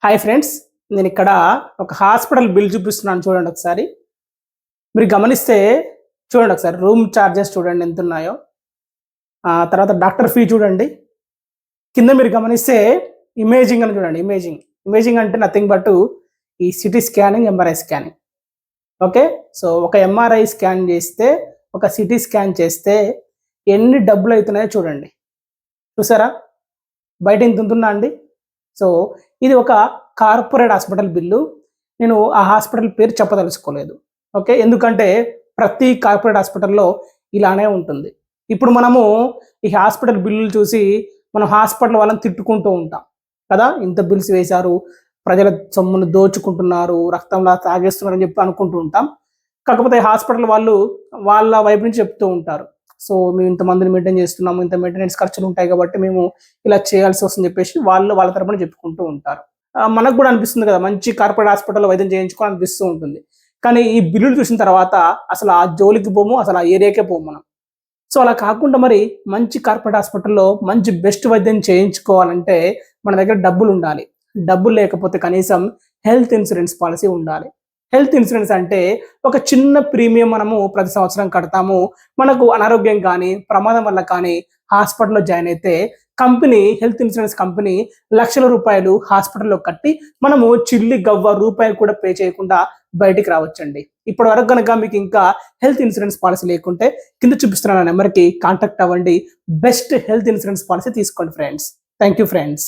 Hi friends, నేను ఇక్కడ ఒక హాస్పిటల్ బిల్ చూపిస్తున్నాను చూడండి ఒకసారి. మీరు గమనిస్తే చూడండి ఒకసారి రూమ్ చార్జెస్ చూడండి ఎంత ఉన్నాయో. తర్వాత డాక్టర్ ఫీ చూడండి. కింద మీరు గమనిస్తే ఇమేజింగ్ అని చూడండి. ఇమేజింగ్ అంటే నథింగ్ బట్ ఈ city scanning, MRI scanning. Okay, so ఒక ఎంఆర్ఐ స్కాన్ చేస్తే, ఒక సిటీ స్కాన్ చేస్తే ఎన్ని డబ్బులు అవుతున్నాయో చూడండి. చూసారా బయట ఇంత ఉంటుందా అండి? సో ఇది ఒక కార్పొరేట్ హాస్పిటల్ బిల్లు. నేను ఆ హాస్పిటల్ పేరు చెప్పదలుచుకోలేదు. ఓకే, ఎందుకంటే ప్రతి కార్పొరేట్ హాస్పిటల్లో ఇలానే ఉంటుంది. ఇప్పుడు మనము ఈ హాస్పిటల్ బిల్లులు చూసి మనం హాస్పిటల్ వాళ్ళని తిట్టుకుంటూ ఉంటాం కదా, ఇంత బిల్స్ వేశారు, ప్రజల సొమ్మును దోచుకుంటున్నారు, రక్తంలా తాగేస్తున్నారు అని చెప్పి అనుకుంటూ ఉంటాం. కాకపోతే హాస్పిటల్ వాళ్ళు వాళ్ళ వైపు నుంచి చెప్తూ ఉంటారు, సో మేము ఇంతమందిని మెయింటైన్ చేస్తున్నాము, ఇంత మెయింటెనెన్స్ ఖర్చులు ఉంటాయి కాబట్టి మేము ఇలా చేయాల్సి వస్తుందని చెప్పేసి వాళ్ళ తరపున చెప్పుకుంటూ ఉంటారు. మనకు కూడా అనిపిస్తుంది కదా, మంచి కార్పొరేట్ హాస్పిటల్లో వైద్యం చేయించుకోవాలి అనిపిస్తూ ఉంటుంది. కానీ ఈ బిల్లులు చూసిన తర్వాత అసలు ఆ జోలికి పోము, అసలు ఆ ఏరియాకే పోము మనం. సో అలా కాకుండా మరి మంచి కార్పొరేట్ హాస్పిటల్లో మంచి బెస్ట్ వైద్యం చేయించుకోవాలంటే మన దగ్గర డబ్బులు ఉండాలి. డబ్బులు లేకపోతే కనీసం హెల్త్ ఇన్సూరెన్స్ పాలసీ ఉండాలి. హెల్త్ ఇన్సూరెన్స్ అంటే ఒక చిన్న ప్రీమియం మనము ప్రతి సంవత్సరం కడతాము. మనకు అనారోగ్యం కానీ, ప్రమాదం వల్ల కానీ హాస్పిటల్లో జాయిన్ అయితే కంపెనీ, హెల్త్ ఇన్సూరెన్స్ కంపెనీ లక్షల రూపాయలు హాస్పిటల్లో కట్టి మనము చిల్లి గవ్వ రూపాయి కూడా పే చేయకుండా బయటికి రావచ్చండి. ఇప్పటి వరకు కనుక మీకు ఇంకా హెల్త్ ఇన్సూరెన్స్ పాలసీ లేకుంటే కింద చూపిస్తున్న నెంబర్కి కాంటాక్ట్ అవ్వండి. బెస్ట్ హెల్త్ ఇన్సూరెన్స్ పాలసీ తీసుకోండి ఫ్రెండ్స్. Thank you friends.